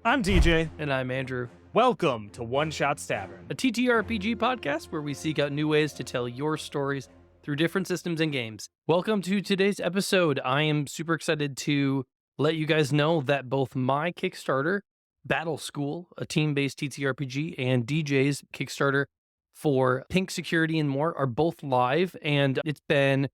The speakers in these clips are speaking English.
I'm DJ. And I'm Andrew. Welcome to One Shots Tavern, A TTRPG podcast where we seek out new ways to tell your stories through different systems and games. Welcome to today's episode. I am super excited to let you guys know that both my Kickstarter, Battle School, a team-based TTRPG, and DJ's Kickstarter for Pink Security and More are both live. And it's been,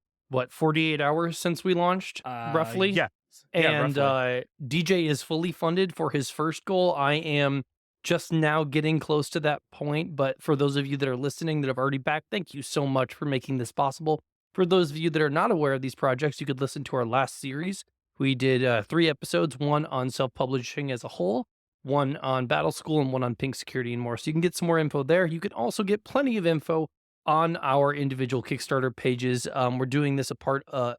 48 hours since we launched, roughly? Yeah. And roughly. DJ is fully funded for his first goal. I am just now getting close to that point, but for those of you that are listening that have already backed, thank you so much for making this possible. For those of you that are not aware of these projects, you could listen to our last series. We did 3 episodes, one on self-publishing as a whole, one on Battle School, and one on Pink Security and More. So you can get some more info there. You can also get plenty of info on our individual Kickstarter pages. We're doing this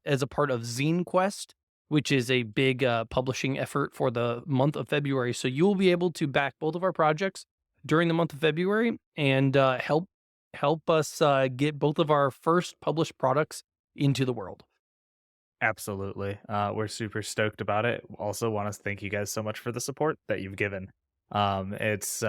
as a part of Zine Quest, which is a big publishing effort for the month of February. So you will be able to back both of our projects during the month of February and help us get both of our first published products into the world. Absolutely. We're super stoked about it. Also want to thank you guys so much for the support that you've given. It's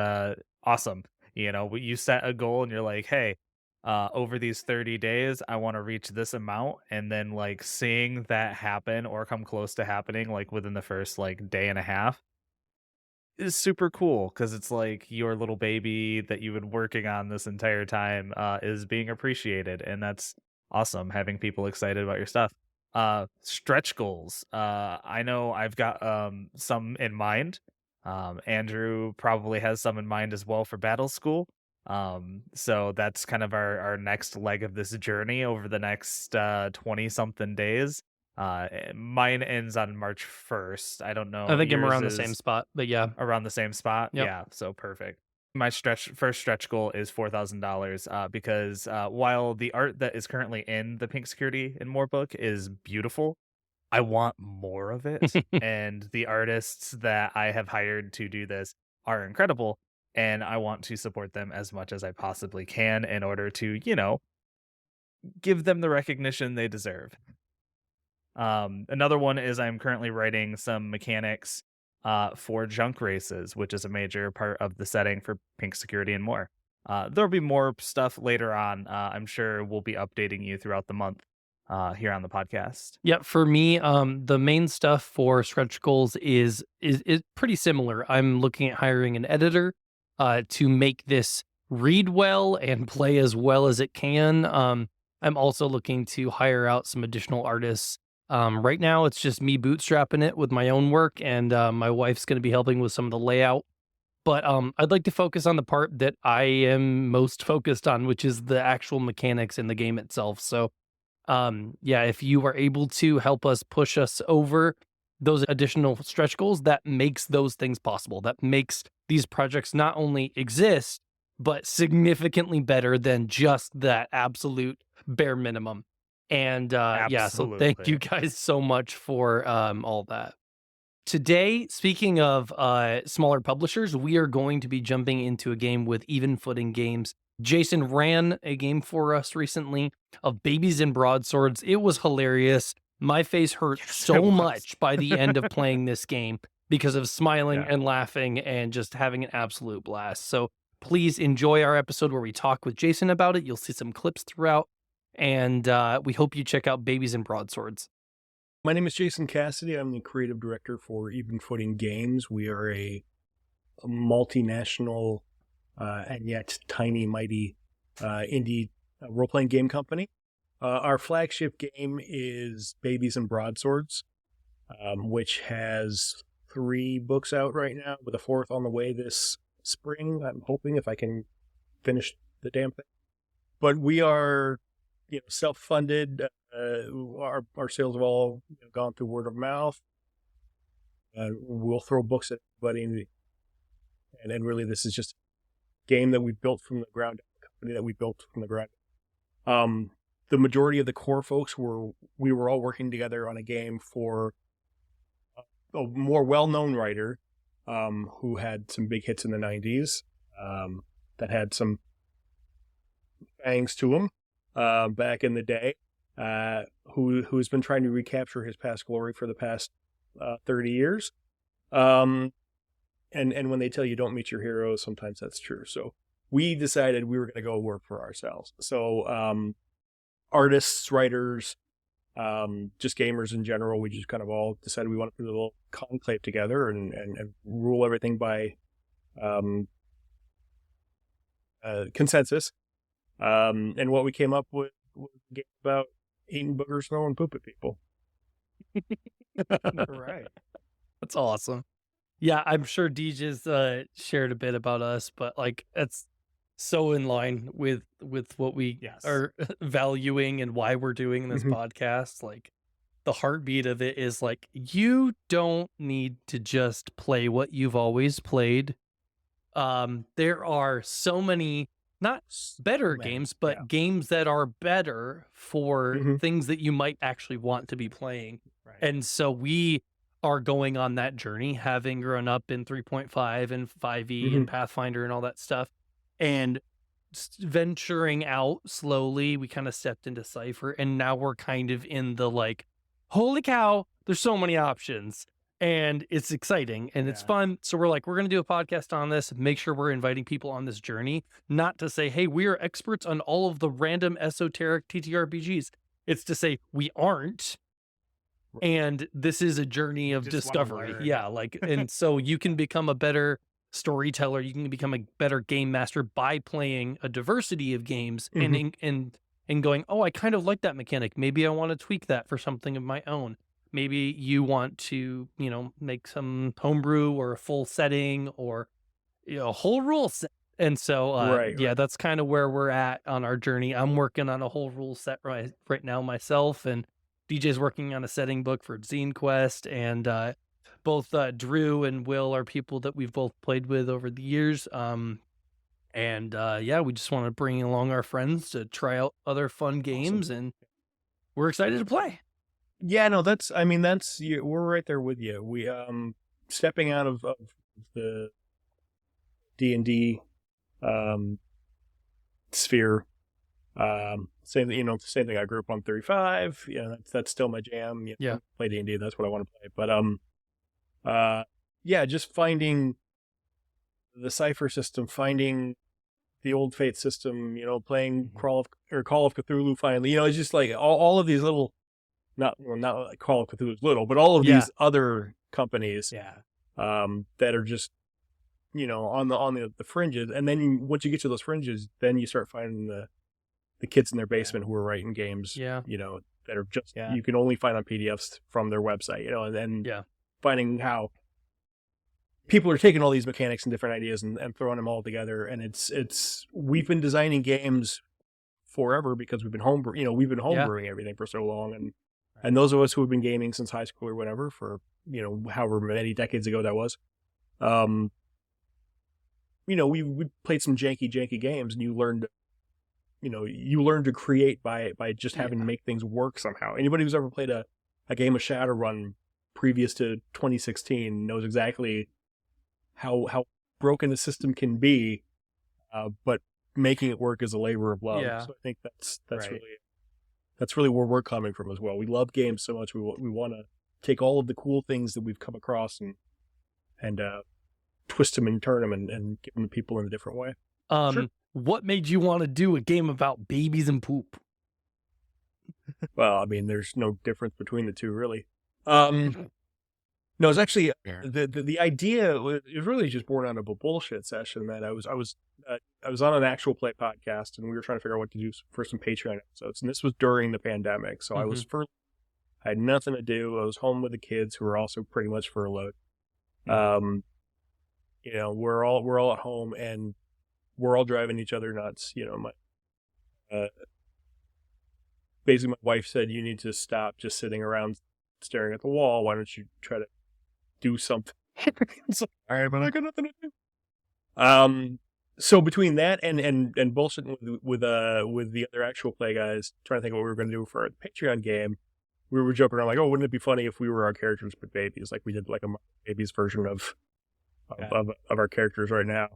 awesome. You know, you set a goal and you're like, hey, over these 30 days, I want to reach this amount. And then like seeing that happen or come close to happening like within the first like day and a half is super cool because it's like your little baby that you've been working on this entire time is being appreciated. And that's awesome having people excited about your stuff. Stretch goals. I know I've got some in mind. Andrew probably has some in mind as well for Battle School. So that's kind of our next leg of this journey over the next 20 something days. Mine ends on March 1st. I don't know. I think I'm Yours around the is same spot, but yeah. around the same spot. Yep. Yeah, so perfect. My first stretch goal is $4,000 because while the art that is currently in the Pink Security and More book is beautiful, I want more of it. And the artists that I have hired to do this are incredible. And I want to support them as much as I possibly can in order to, give them the recognition they deserve. Another one is I'm currently writing some mechanics for junk races, which is a major part of the setting for Pink Security and More. There'll be more stuff later on. I'm sure we'll be updating you throughout the month here on the podcast. Yeah, for me, the main stuff for stretch goals is pretty similar. I'm looking at hiring an editor to make this read well and play as well as it can. I'm also looking to hire out some additional artists. Right now, it's just me bootstrapping it with my own work, and my wife's going to be helping with some of the layout. But I'd like to focus on the part that I am most focused on, which is the actual mechanics in the game itself. So, if you are able to help us push us over those additional stretch goals, that makes those things possible. That makes these projects not only exist, but significantly better than just that absolute bare minimum. And so thank you guys so much for all that. Today, speaking of smaller publishers, we are going to be jumping into a game with Even Footing Games. Jason ran a game for us recently of Babies and Broadswords. It was hilarious. My face hurt so much by the end of playing this game because of smiling and laughing and just having an absolute blast. So please enjoy our episode where we talk with Jason about it. You'll see some clips throughout. And we hope you check out Babies and Broadswords. My name is Jason Cassidy. I'm the creative director for Even Footing Games. We are a multinational and yet tiny, mighty indie role-playing game company. Our flagship game is Babies and Broadswords, which has 3 books out right now, with a 4th on the way this spring. I'm hoping, if I can finish the damn thing. But we are self-funded. Our sales have all gone through word of mouth. We'll throw books at everybody, and really this is just a game that we built from the ground up, a company that we built from the ground up. The majority of the core folks we were all working together on a game for a more well-known writer who had some big hits in the 90s, that had some bangs to him back in the day, who's been trying to recapture his past glory for the past 30 years. and when they tell you don't meet your heroes, sometimes that's true. So we decided we were going to go work for ourselves. So artists, writers, just gamers in general, we just kind of all decided we wanted to put a little conclave together and rule everything by consensus. And what we came up with was a game about eating boogers, throwing poop at people. Right. That's awesome. Yeah, I'm sure DJ's shared a bit about us, but like it's so in line with what we Yes. are valuing and why we're doing this podcast. Like the heartbeat of it is like you don't need to just play what you've always played. There are so many not better games, but games that are better for things that you might actually want to be playing. Right. And so we are going on that journey, having grown up in 3.5 and 5e and Pathfinder and all that stuff, and venturing out slowly. We kind of stepped into Cypher, and now we're kind of in the like, holy cow, there's so many options. And it's exciting and it's fun. So we're like, we're going to do a podcast on this, make sure we're inviting people on this journey, not to say, hey, we are experts on all of the random esoteric TTRPGs. It's to say we aren't. And this is a journey of discovery. Yeah. Like, and so you can become a better storyteller. You can become a better game master by playing a diversity of games and going, oh, I kind of like that mechanic. Maybe I want to tweak that for something of my own. Maybe you want to, you know, make some homebrew or a full setting or, you know, a whole rule set. And so, yeah, that's kind of where we're at on our journey. I'm working on a whole rule set right now myself, and DJ's working on a setting book for Zine Quest, and both Drew and Will are people that we've both played with over the years. Yeah, we just want to bring along our friends to try out other fun games, and we're excited to play. Yeah, no, we're right there with you. We stepping out of the D&D sphere. Same thing. I grew up on 35. Yeah, that's still my jam. Play D&D. That's what I want to play. But just finding the Cypher system, finding the old Fate system. Playing Call of Cthulhu. Finally, it's just like all of these little. Not like Call of Cthulhu's little, but all of these other companies that are just on the fringes. And then once you get to those fringes, then you start finding the kids in their basement who are writing games that are just you can only find on PDFs from their website, and then finding how people are taking all these mechanics and different ideas and throwing them all together. And it's we've been designing games forever because we've been homebrewing everything for so long. And those of us who have been gaming since high school or whatever for, however many decades ago that was, we played some janky games, and you learned to create by just having to make things work somehow. Anybody who's ever played a game of Shadowrun previous to 2016 knows exactly how broken a system can be, but making it work is a labor of love. So I think that's really where we're coming from as well. We love games so much. We want to take all of the cool things that we've come across and twist them and turn them and give them to people in a different way. What made you want to do a game about babies and poop? Well, I mean, there's no difference between the two, really. No, it's actually the idea was really just born out of a bullshit session that I was on an actual play podcast, and we were trying to figure out what to do for some Patreon episodes, and this was during the pandemic, so I had nothing to do. I was home with the kids who were also pretty much furloughed. We're all at home, and we're all driving each other nuts. Basically, my wife said, "You need to stop just sitting around staring at the wall. Why don't you try to do something?" So, all right, but I got nothing to do. So between that and bullshit with the other actual play guys, trying to think of what we were going to do for our Patreon game, we were joking around like, oh, wouldn't it be funny if we were our characters but babies, like we did like a babies version of our characters right now.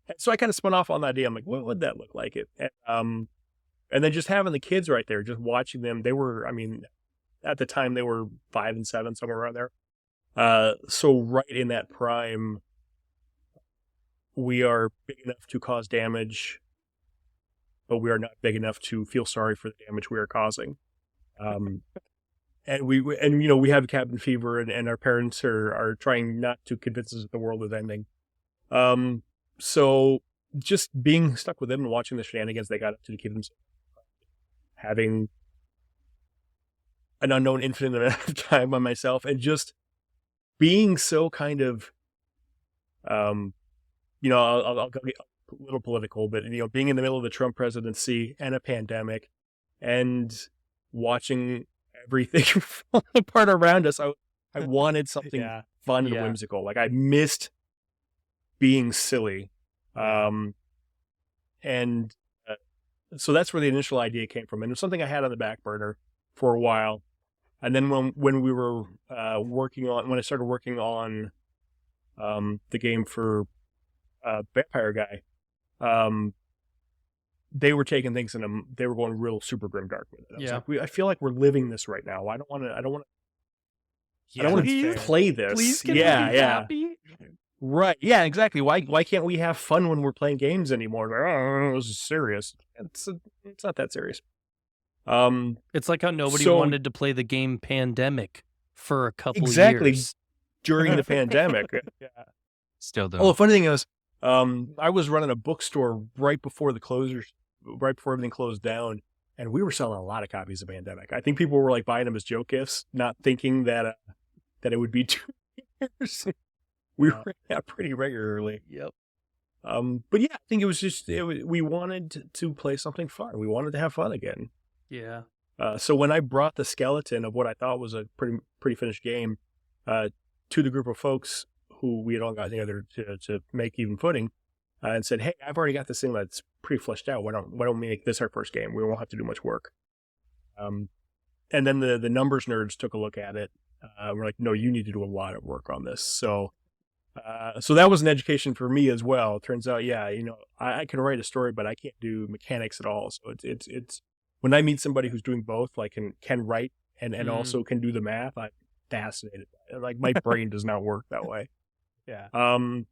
And so I kind of spun off on the idea. I'm like, what would that look like? And then just having the kids right there, just watching them. They were, at the time they were 5 and 7, somewhere around there. So right in that prime we are big enough to cause damage, but we are not big enough to feel sorry for the damage we are causing. And we have cabin fever, and our parents are trying not to convince us that the world is ending. So just being stuck with them and watching the shenanigans they got up to keep them, having an unknown infinite amount of time on myself, and just being so kind of, I'll get a little political, but being in the middle of the Trump presidency and a pandemic, and watching everything fall apart around us, I wanted something fun and whimsical. Like, I missed being silly, so that's where the initial idea came from, and it was something I had on the back burner for a while. And then when we were when I started working on the game for Vampire Guy, they were taking things and they were going real super grim dark with it. I was like, I feel like we're living this right now. I don't want to play this. Please, can we be happy? Right. Yeah, exactly. Why can't we have fun when we're playing games anymore? Like, oh, this is serious. It's not that serious. It's like how nobody wanted to play the game Pandemic for a couple exactly years. During the pandemic. Yeah. Still though. Oh, the funny thing is, I was running a bookstore right before everything closed down, and we were selling a lot of copies of Pandemic. I think people were like buying them as joke gifts, not thinking that it would be 2 years. We were pretty regularly. Yep. But yeah, I think it was just we wanted to play something fun. We wanted to have fun again. Yeah. So when I brought the skeleton of what I thought was a pretty finished game to the group of folks who we had all got together to make even footing, and said, "Hey, I've already got this thing that's pretty fleshed out. Why don't we make this our first game? We won't have to do much work." And then the numbers nerds took a look at it. We're like, "No, you need to do a lot of work on this." So that was an education for me as well. It turns out, I can write a story, but I can't do mechanics at all. So it's when I meet somebody who's doing both, like can write and also can do the math, I'm fascinated by it. Like, my brain does not work that way. Yeah. And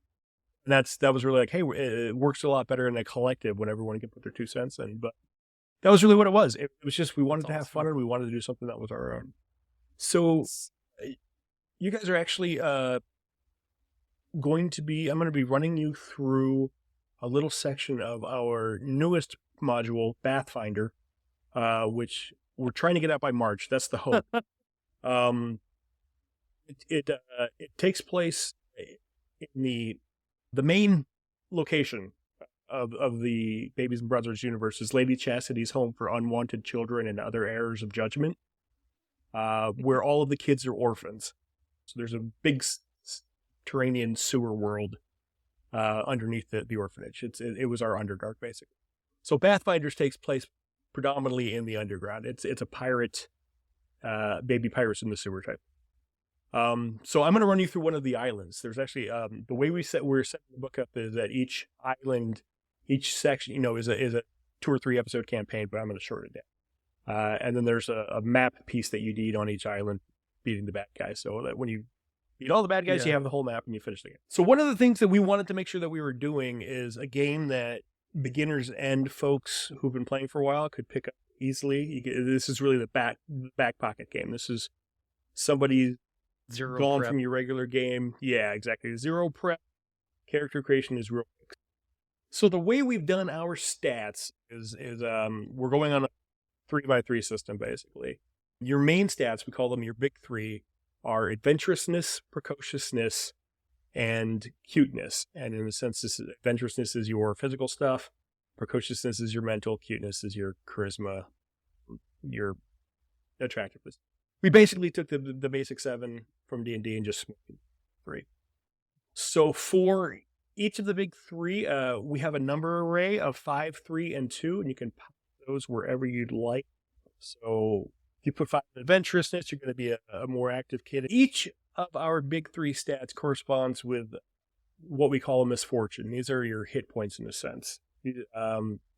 that was really like, hey, it works a lot better in a collective when everyone can put their 2 cents in. But that was really what it was. It was just, we wanted to have fun, and we wanted to do something that was our own. So you guys are actually I'm going to be running you through a little section of our newest module, Bathfinder, which we're trying to get out by March. That's the hope. It takes place in the main location of the Babies and Broadswords universe is Lady Chastity's home for unwanted children and other heirs of judgment, where all of the kids are orphans. So there's a big subterranean sewer world underneath the orphanage. It was our Underdark, basically. So Bathfinders takes place predominantly in the underground. It's a pirate, baby pirates in the sewer type. So I'm going to run you through one of the islands. There's actually the way we're setting the book up is that each island, each section, is a 2 or 3 episode campaign, but I'm going to shorten it down. And then there's a map piece that you need on each island, beating the bad guys. So that when you beat all the bad guys, you have the whole map and you finish the game. So one of the things that we wanted to make sure that we were doing is a game that beginners and folks who've been playing for a while could pick up easily. This is really the back pocket game. This is somebody Zero gone prep. from your regular game. Yeah, exactly. Zero prep. Character creation is real quick. So the way we've done our stats is we're going on a 3x3 system, basically. Your main stats, we call them your big 3, are adventurousness, precociousness, and cuteness. And in a sense, adventurousness is your physical stuff, precociousness is your mental, cuteness is your charisma, your attractiveness. We basically took the basic 7 from D&D and just smoked 3. So for each of the big 3, we have a number array of 5, 3, and 2, and you can pop those wherever you'd like. So if you put 5 in adventurousness, you're going to be a more active kid. Each of our big 3 stats corresponds with what we call a misfortune. These are your hit points in a sense.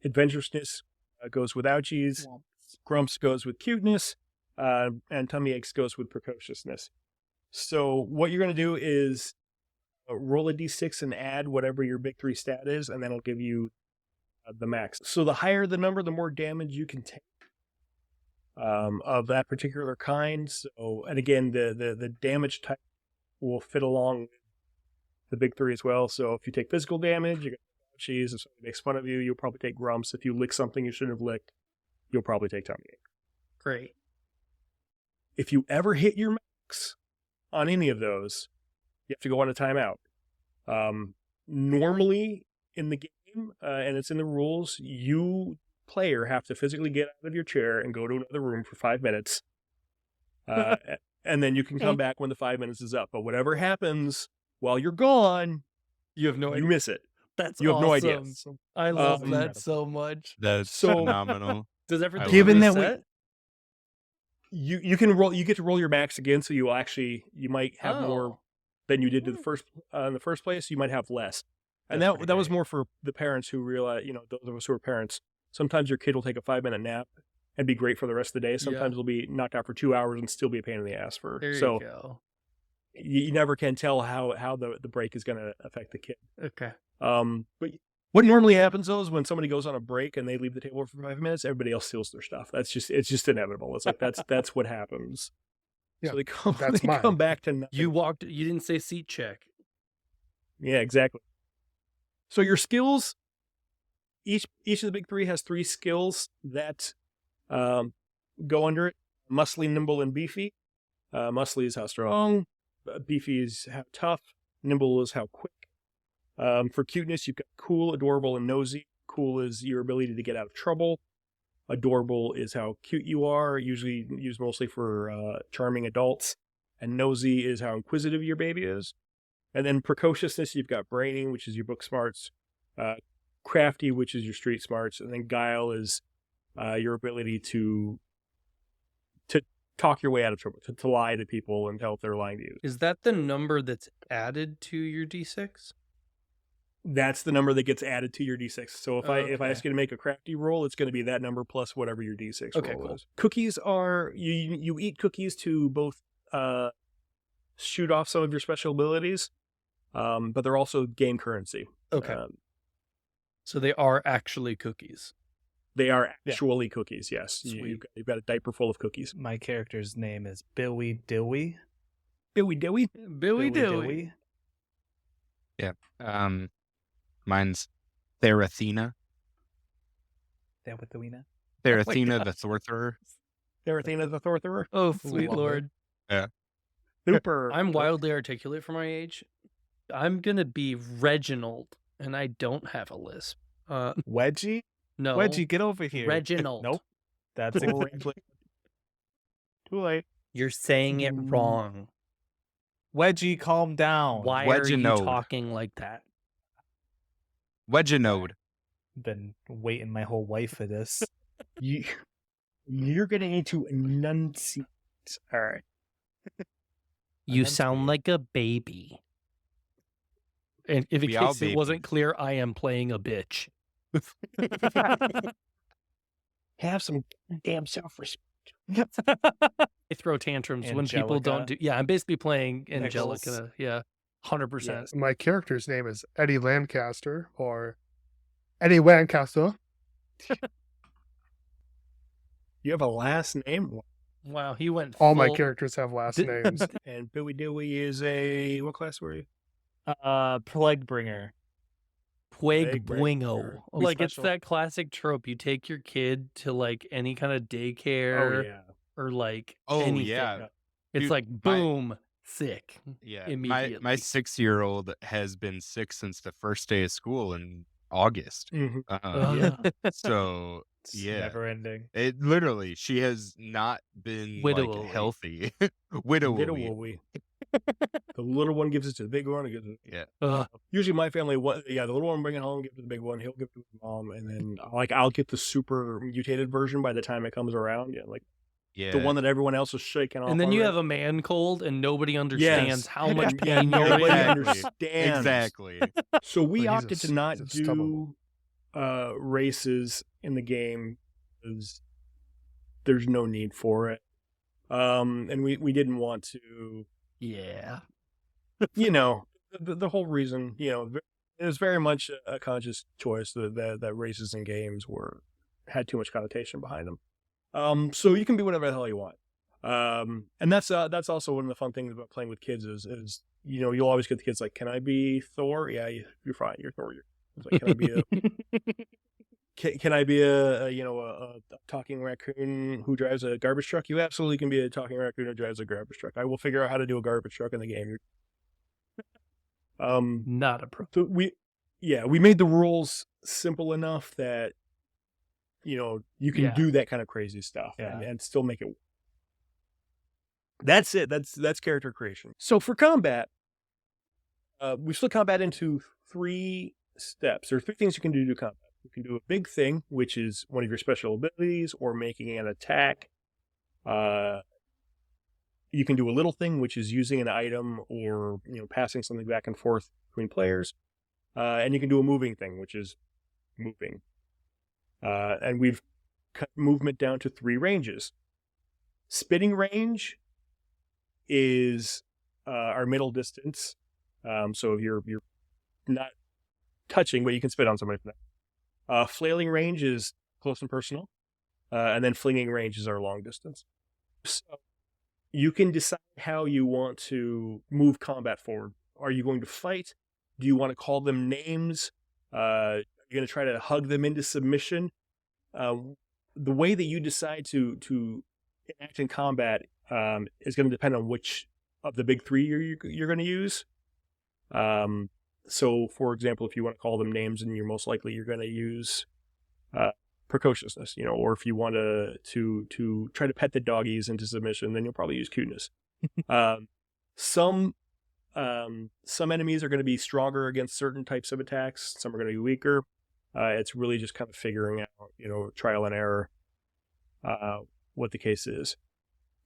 Adventurousness goes with ouchies, grumps goes with cuteness, and tummy aches goes with precociousness. So what you're going to do is roll a d6 and add whatever your big 3 stat is, and then it'll give you the max. So the higher the number, the more damage you can take of that particular kind. So, and again, the damage type will fit along with the big 3 as well. So if you take physical damage, you get cheese. If somebody makes fun of you, you'll probably take grumps. If you lick something you shouldn't have licked, you'll probably take tummy ache. Great. If you ever hit your max on any of those, you have to go on a timeout. Normally in the game, and it's in the rules, you player have to physically get out of your chair and go to another room for 5 minutes. And then you can come back when the 5 minutes is up. But whatever happens while you're gone, You have no you idea. miss it. That's You have no idea. awesome. I love that incredible. so much. That's So- phenomenal. Does everything Given that reset? You can roll. You get to roll your max again, so you might have more than you did to the first in the first place. You might have less, and That's that was pretty more for the parents who realize, those of us who are parents. Sometimes your kid will take a 5-minute nap and be great for the rest of the day. Sometimes they'll be knocked out for 2 hours and still be a pain in the ass for. There you So go. you never can tell how the break is going to affect the kid. Okay. But what normally happens though is when somebody goes on a break and they leave the table for 5 minutes, everybody else steals their stuff. It's just inevitable. It's like that's what happens. Yeah, So they come that's they mine. come back to nothing. You didn't say seat check. Yeah, exactly. So your skills, each of the big 3 has 3 skills that go under it. Muscly, nimble, and beefy. Muscly is how strong. Beefy is how tough. Nimble is how quick. For cuteness, you've got cool, adorable, and nosy. Cool is your ability to get out of trouble. Adorable is how cute you are, usually used mostly for charming adults. And nosy is how inquisitive your baby is. And then precociousness, you've got brainy, which is your book smarts. Crafty, which is your street smarts. And then guile is your ability to talk your way out of trouble, to lie to people and tell if they're lying to you. Is that the number that's added to your D6? That's the number that gets added to your D6. So if I Okay. ask you to make a crafty roll, it's going to be that number plus whatever your D6 Okay, roll cool. is. Cookies are you eat cookies to both shoot off some of your special abilities, but they're also game currency. Okay. So they are actually cookies. They are actually cookies. Yes, Sweet. you've got a diaper full of cookies. My character's name is Billy Dewey. Billy Dewey. Billy Dewey. Mine's Therathena. That with the Weena. Therathena the Thortherer. Therathena the Thortherer. Oh, sweet Love it. Lord. Super. I'm wildly articulate for my age. I'm going to be Reginald, and I don't have a lisp. Wedgie? No. Wedgie, get over here. Reginald. Nope. That's Too late. You're saying it wrong. Wedgie, calm down. Why are you Reginald. talking like that? Wedginode. Been waiting my whole life for this. You're going to need to enunciate. All right. You sound like a baby. And if in We all case it wasn't babies. clear, I am playing a bitch. Have some damn self-respect. I throw tantrums when people don't Angelica. do. Yeah, I'm basically playing Nichols. Angelica. Yeah, 100%. My character's name is Eddie Lancaster, or Eddie Lancaster. You have a last name? Wow, he went. All my full- characters have last Did- names. And Billy Dewey is what class were you? Plague Bringer. Pueg Plague Buingo. Bringer. Like it's Special. that classic trope. You take your kid to like any kind of Oh, daycare yeah. or like Oh, anything. yeah. It's Dude, like my- boom, sick. Yeah. Immediately. My 6-year-old has been sick since the first day of school in August. Mhm. So It's Yeah. never ending. it literally, she has not been Widowy. like healthy. Widowy. Widowy. The little one gives it to the big one. It gives it. Yeah. Usually, my family, the little one bring it home, give it to the big one. He'll give it to his mom, and then I'll get the super mutated version by the time it comes around. Yeah, like Yeah. the one that everyone else is shaking off. And then you already. have a man cold, and nobody understands Yes. how much Yeah, pain you're nobody in. understands. Exactly. So we Well, opted to not he's do races in the game because there's no need for it. And we didn't want to, Yeah. the whole reason, it was very much a conscious choice that races in games had too much connotation behind them. So you can be whatever the hell you want. And that's also one of the fun things about playing with kids is you'll always get the kids like, can I be Thor? Yeah, you're fine. You're Thor. It's like, can I be can I be a talking raccoon who drives a garbage truck? You absolutely can be a talking raccoon who drives a garbage truck. I will figure out how to do a garbage truck in the game. Not a problem. So we made the rules simple enough that you can do that kind of crazy stuff and still make it. That's it. That's character creation. So for combat, we split combat into 3 steps. There are 3 things you can do to combat. You can do a big thing, which is one of your special abilities or making an attack. You can do a little thing, which is using an item or passing something back and forth between players. And you can do a moving thing, which is moving. And we've cut movement down to 3 ranges. Spitting range is our middle distance. So if you're not touching, but you can spit on somebody for that. Flailing range is close and personal. And then flinging range is our long distance. So you can decide how you want to move combat forward. Are you going to fight? Do you want to call them names? Are you going to try to hug them into submission? The way that you decide to act in combat is going to depend on which of the big 3 you're going to use. So, for example, if you want to call them names, and you're going to use precociousness, or if you want to try to pet the doggies into submission, then you'll probably use cuteness. Some enemies are going to be stronger against certain types of attacks. Some are going to be weaker. It's really just kind of figuring out, trial and error, what the case is.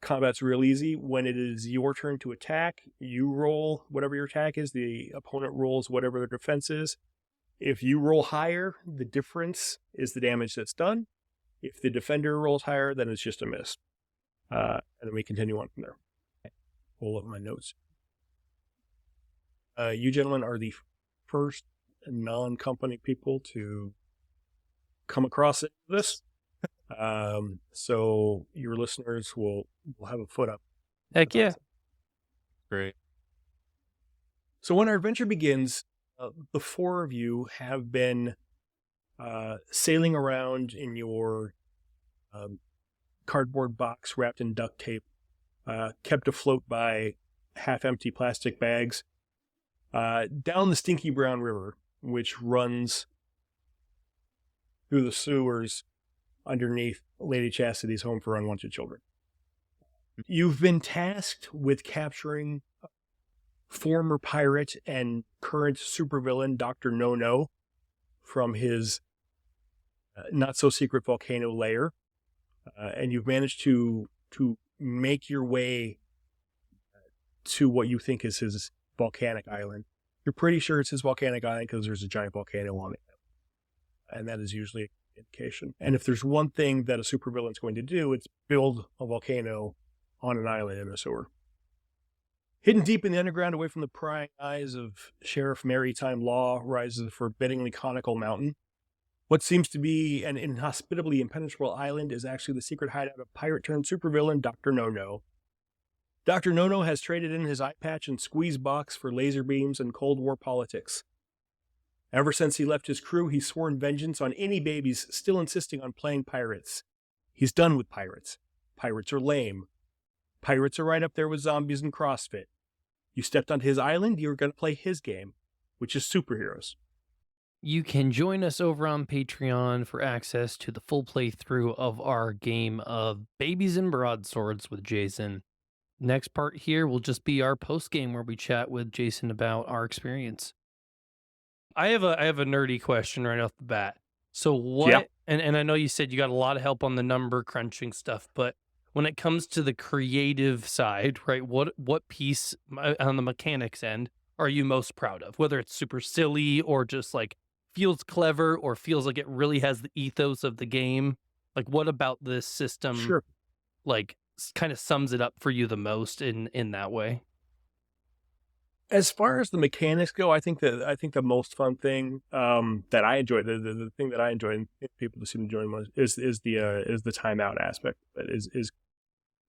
Combat's real easy. When it is your turn to attack, you roll whatever your attack is. The opponent rolls whatever their defense is. If you roll higher, the difference is the damage that's done. If the defender rolls higher, then it's just a miss. And then we continue on from there. Pull up my notes. You gentlemen are the first non-company people to come across this. So your listeners will have a foot up. Heck yeah. Great. So when our adventure begins, the 4 of you have been sailing around in your cardboard box wrapped in duct tape, kept afloat by half-empty plastic bags, down the stinky brown river, which runs through the sewers underneath Lady Chastity's home for unwanted children. You've been tasked with capturing former pirate and current supervillain Dr. No-No from his not-so-secret volcano lair, and you've managed to make your way to what you think is his volcanic island. You're pretty sure it's his volcanic island because there's a giant volcano on it, and that is usually indication. And if there's one thing that a supervillain's going to do, it's build a volcano on an island in a sewer. Hidden deep in the underground, away from the prying eyes of Sheriff Maritime Law, rises a forbiddingly conical mountain. What seems to be an inhospitably impenetrable island is actually the secret hideout of pirate-turned-supervillain Dr. No-No. Dr. No-No has traded in his eye patch and squeeze box for laser beams and Cold War politics. Ever since he left his crew, he's sworn vengeance on any babies still insisting on playing pirates. He's done with pirates. Pirates are lame. Pirates are right up there with zombies and CrossFit. You stepped onto his island, you're going to play his game, which is superheroes. You can join us over on Patreon for access to the full playthrough of our game of Babies and Broadswords with Jason. Next part here will just be our post game where we chat with Jason about our experience. I have a nerdy question right off the bat. So what, and I know you said you got a lot of help on the number crunching stuff, but when it comes to the creative side, right, what piece on the mechanics end are you most proud of? Whether it's super silly or just like feels clever or feels like it really has the ethos of the game. Like what about this system like kind of sums it up for you the most in that way? As far as the mechanics go, I think the most fun thing that I enjoy, the thing that I enjoy and people seem to enjoy most is the timeout aspect. That is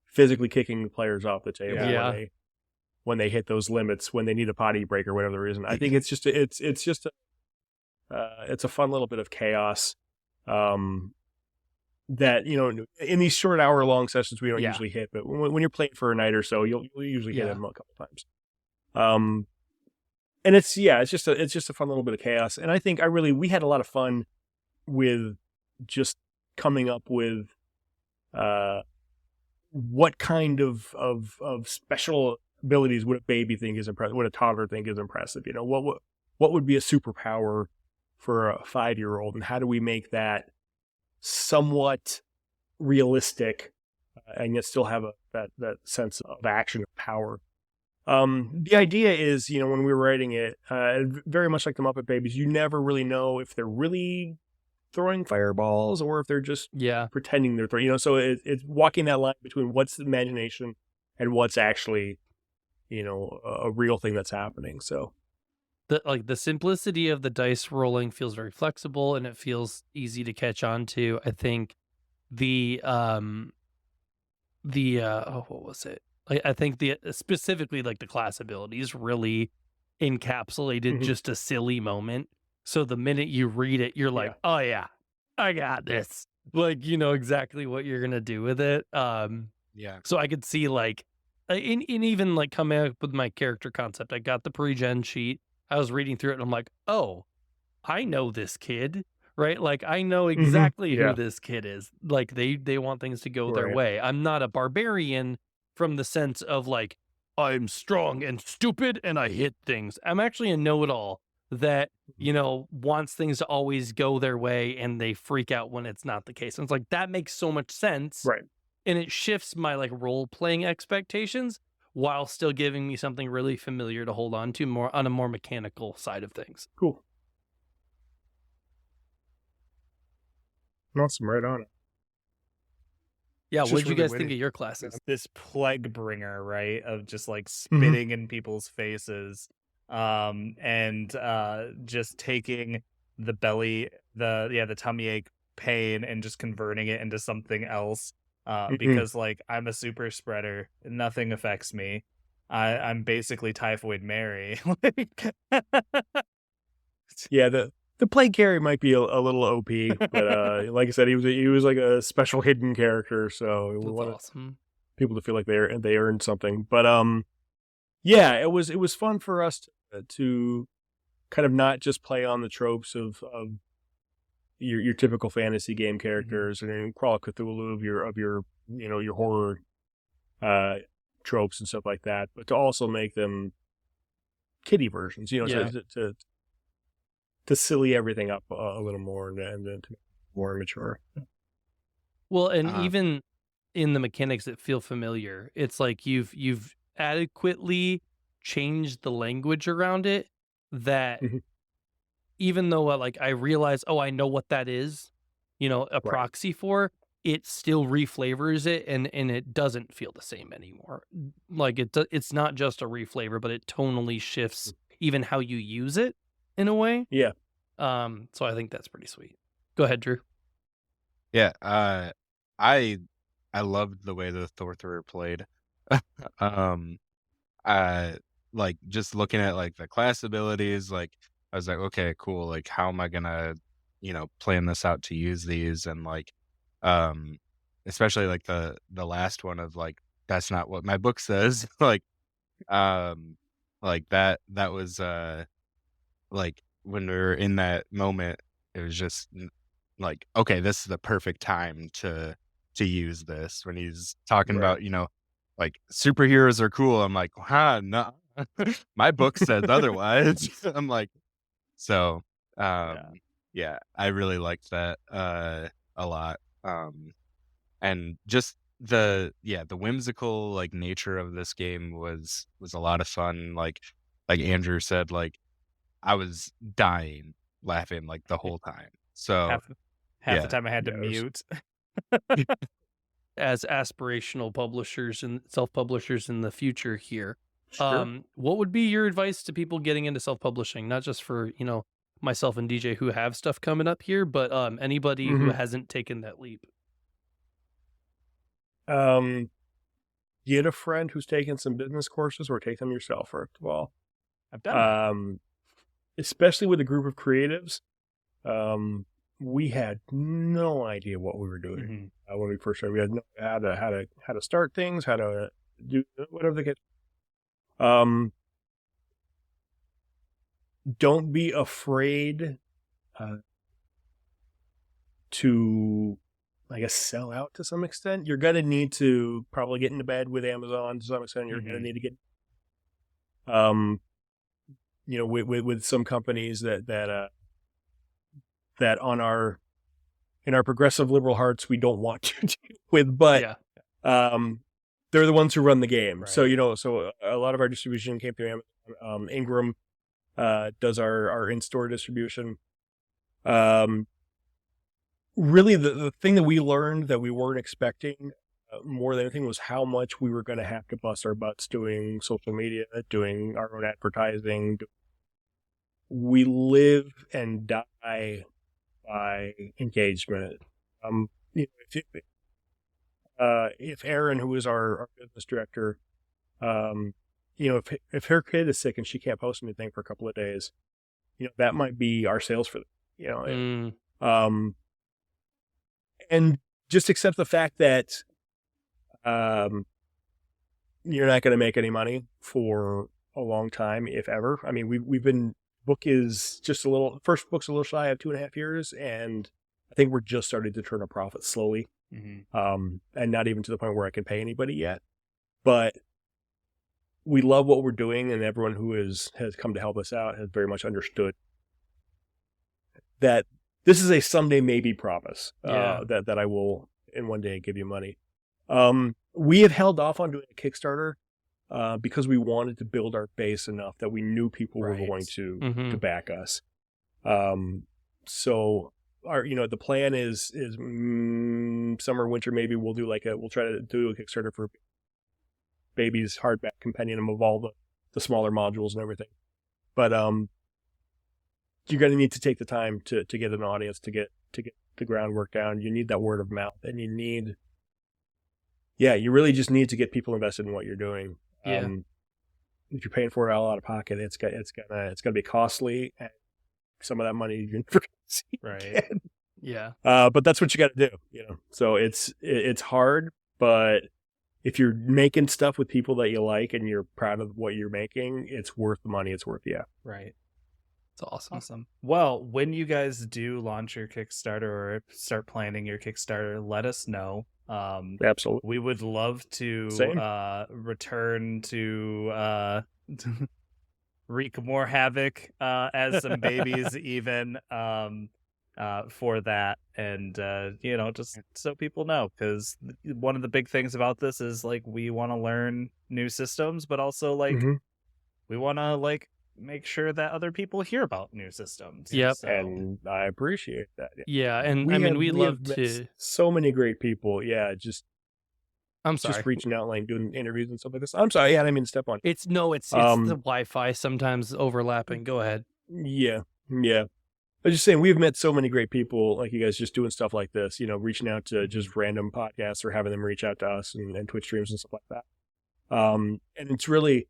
physically kicking the players off the table Yeah. when they hit those limits, when they need a potty break or whatever the reason. I think it's just a fun little bit of chaos that, in these short hour-long sessions we don't Yeah. usually hit, but when you're playing for a night or so, you'll usually hit Yeah. them a couple times. And it's just a fun little bit of chaos. And I think we had a lot of fun with just coming up with what kind of special abilities would a baby think is impressive, would a toddler think is impressive? What would be a superpower for a 5-year-old, and how do we make that somewhat realistic and yet still have that sense of action and power? The idea is, when we were writing it, very much like the Muppet Babies, you never really know if they're really throwing fireballs or if they're just pretending they're throwing. So it's walking that line between what's the imagination and what's actually, a real thing that's happening. So the simplicity of the dice rolling feels very flexible and it feels easy to catch on to. I think what was it? I think specifically like the class abilities really encapsulated just a silly moment. So the minute you read it, you're like, oh yeah, I got this. Like, you know exactly what you're going to do with it. Yeah. So I could see like, in even like coming up with my character concept, I got the pre-gen sheet. I was reading through it and I'm like, oh, I know this kid, right? Like I know exactly who this kid is. Like they want things to go their way. I'm not a barbarian from the sense of like, I'm strong and stupid and I hit things. I'm actually a know-it-all that, wants things to always go their way and they freak out when it's not the case. And it's like, that makes so much sense. Right. And it shifts my like role-playing expectations while still giving me something really familiar to hold on to more on a more mechanical side of things. Cool. Awesome. Right on it. Yeah, It's what just did you really guys think witty. of your classes? This plague bringer, right, of just like spitting in people's faces, and just taking the belly, the tummy ache pain and just converting it into something else. Because like I'm a super spreader, nothing affects me. I'm basically Typhoid Mary. Yeah, the plague carry might be a little OP, but like I said, he was like a special hidden character, so we That's wanted awesome. people to feel like they earned something. But yeah, it was fun for us to kind of not just play on the tropes of your typical fantasy game characters and Crawl of Cthulhu of your your horror tropes and stuff like that, but to also make them kiddie versions, to silly everything up a little more and then to make it more mature. Well, and even in the mechanics that feel familiar, it's like you've adequately changed the language around it that even though like I realize, I know what that is, a proxy for, it still reflavors it and it doesn't feel the same anymore. Like it's not just a reflavor, but it tonally shifts even how you use it in a way. Yeah. So I think that's pretty sweet. Go ahead, Drew. Yeah. I loved the way the Thorther played. Like just looking at like the class abilities, like I was like, okay, cool. Like, how am I gonna, plan this out to use these? And like, especially like the last one of like, that's not what my book says. Like that was like when we were in that moment, it was just like, okay, this is the perfect time to use this. When he's talking about, like superheroes are cool, I'm like, no, my book says otherwise. I'm like, so yeah, I really liked that a lot. And just the whimsical like nature of this game was a lot of fun. Like Andrew said, like I was dying laughing like the whole time. So half the time I had to mute. As aspirational publishers and self-publishers in the future here, Sure. What would be your advice to people getting into self-publishing? Not just for, myself and DJ who have stuff coming up here, but anybody who Mhm. hasn't taken that leap. Um, get a friend who's taking some business courses, or take them yourself, first of all. I've done that. Especially with a group of creatives. We had no idea what we were doing Mhm. when we first started. We had no how to start things, how to do whatever the case. Don't be afraid to, I guess, sell out to some extent. You're gonna need to probably get into bed with Amazon to some extent. You're gonna need to get, with some companies that in our progressive liberal hearts we don't want to deal with, but Yeah. they're the ones who run the game. So Right. so a lot of our distribution came through Amazon. Ingram does our in-store distribution. Really, the thing that we learned that we weren't expecting more than anything was how much we were going to have to bust our butts doing social media, doing our own advertising. We live and die by engagement. If Erin, who is our business director, if her kid is sick and she can't post anything for a couple of days, that might be our sales for them. And just accept the fact that you're not going to make any money for a long time, if ever. I mean, first book's a little shy of 2.5 years, and I think we're just starting to turn a profit slowly. Mhm. And not even to the point where I can pay anybody yet. But we love what we're doing, and everyone who has come to help us out has very much understood that this is a someday maybe promise. Yeah. That I will in one day give you money. We have held off on doing a Kickstarter because we wanted to build our base enough that we knew people were Right. going to Mhm. back us. So the plan is summer, winter, maybe we'll try to do a Kickstarter for Baby's hardback compendium of all the smaller modules and everything. But you're going to need to take the time to get an audience, to get the groundwork down. You need that word of mouth, and you really just need to get people invested in what you're doing. Yeah. If you're paying for it all out of pocket, it's gonna be costly, and some of that money you're never gonna see Right. again. Yeah. But that's what you got to do, So it's hard, but if you're making stuff with people that you like and you're proud of what you're making, it's worth the money. It's worth Right. It's awesome. Awesome. Well, when you guys do launch your Kickstarter or start planning your Kickstarter, let us know. Absolutely. We would love to Same. return to wreak more havoc as some babies even for that, and just so people know, because one of the big things about this is like we want to learn new systems, but also like Mhm. we want to like make sure that other people hear about new systems. Yep. So, And I appreciate that. Yeah, and We I mean, have- we we love have met to. so many great people. Yeah, just I'm sorry. reaching out, like doing interviews and stuff like this. I'm sorry. Yeah, I didn't mean to step on. It's the Wi-Fi sometimes overlapping. Go ahead. Yeah. I was just saying, we've met so many great people like you guys, just doing stuff like this, reaching out to just random podcasts or having them reach out to us and Twitch streams and stuff like that. And it's really,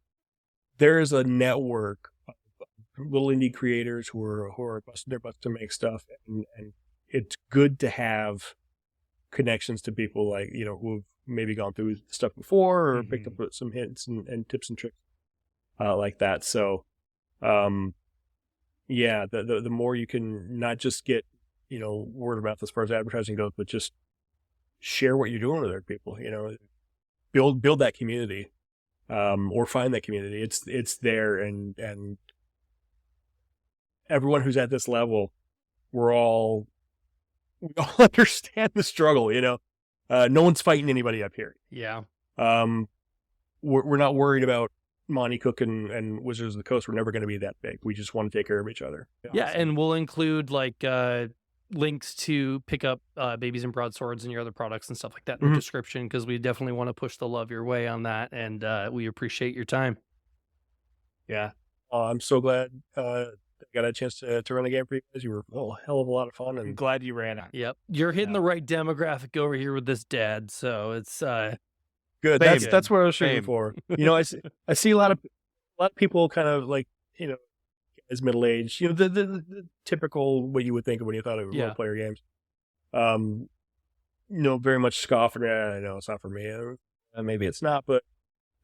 there is a network of little indie creators who are busting their butts to make stuff. And it's good to have connections to people like, who've maybe gone through stuff before or picked up some hints and tips and tricks like that. So, the more you can not just get, word of mouth as far as advertising goes, but just share what you're doing with other people, build that community, or find that community. It's there. And everyone who's at this level, we all understand the struggle, no one's fighting anybody up here. Yeah. We're not worried about Monty Cook and Wizards of the Coast. We're never going to be that big. We just want to take care of each other. Yeah, and we'll include like links to pick up Babies and Broadswords and your other products and stuff like that in the description, because we definitely want to push the love your way on that, and we appreciate your time. Yeah. I'm so glad I got a chance to run the game for you guys. You were a hell of a lot of fun, I'm and glad you ran it. Yep. You're hitting Yeah. the right demographic over here with this dad. So it's good. Same. That's what I was shooting Same. for. You know, I see a lot of people kind of like, you know, as middle aged. You know, the typical what you would think of when you thought of Yeah. role player games. You know, very much scoffing. I know it's not for me. Maybe it's not, but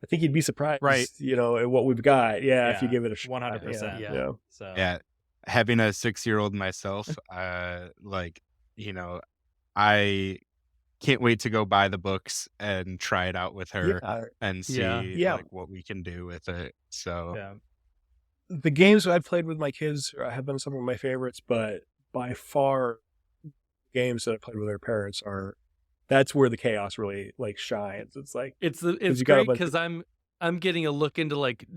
I think you'd be surprised, Right. you know, at what we've got. Yeah, if you Yeah, give it a shot. 100%. Yeah. Yeah. So Yeah, having a 6-year-old myself, like, you know, I can't wait to go buy the books and try it out with her Yeah. and Yeah. see Yeah. like what we can do with it. So yeah. The games I've played with my kids have been some of my favorites, but by far, games that I played with their parents that's where the chaos really like shines. It's like it's you got a great bunch because I'm getting a look into like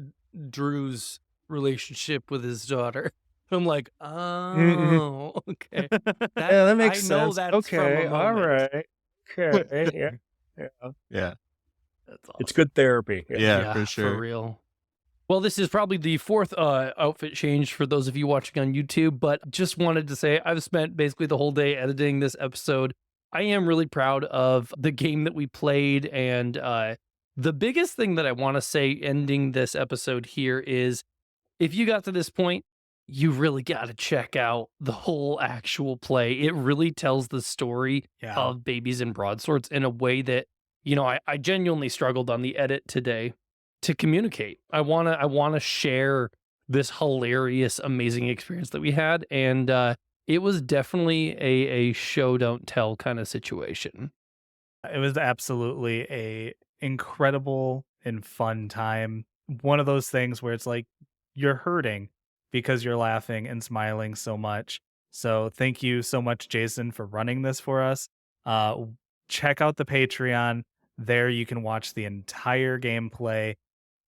Drew's relationship with his daughter. I'm like, oh, okay. that makes I know sense. that's from a Okay, all moment. right, okay, yeah. yeah, That's awesome. It's good therapy. yeah, for sure. For real. Well, this is probably the fourth outfit change for those of you watching on YouTube, but just wanted to say I've spent basically the whole day editing this episode. I am really proud of the game that we played, and the biggest thing that I want to say ending this episode here is if you got to this point, you really got to check out the whole actual play. It really tells the story Yeah. of Babies and Broadswords in a way that, you know, I genuinely struggled on the edit today to communicate. I wanna share this hilarious, amazing experience that we had, and it was definitely a show don't tell kind of situation. It was absolutely a incredible and fun time. One of those things where it's like you're hurting because you're laughing and smiling so much. So thank you so much, Jason, for running this for us. Check out the Patreon. There you can watch the entire gameplay.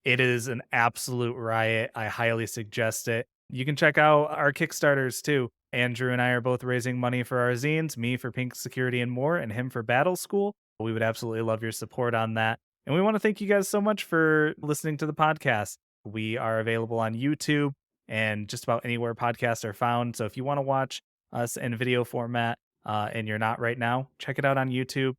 It is an absolute riot. I highly suggest it. You can check out our Kickstarters too. Andrew and I are both raising money for our zines, me for Pink Security and More, and him for Battle School. We would absolutely love your support on that. And we want to thank you guys so much for listening to the podcast. We are available on YouTube and just about anywhere podcasts are found. So if you want to watch us in video format and you're not right now, check it out on YouTube.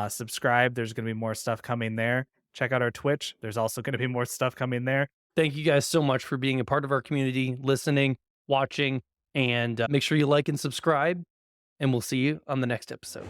Subscribe. There's going to be more stuff coming there. Check out our Twitch. There's also going to be more stuff coming there. Thank you guys so much for being a part of our community, listening, watching, and make sure you like and subscribe, and we'll see you on the next episode.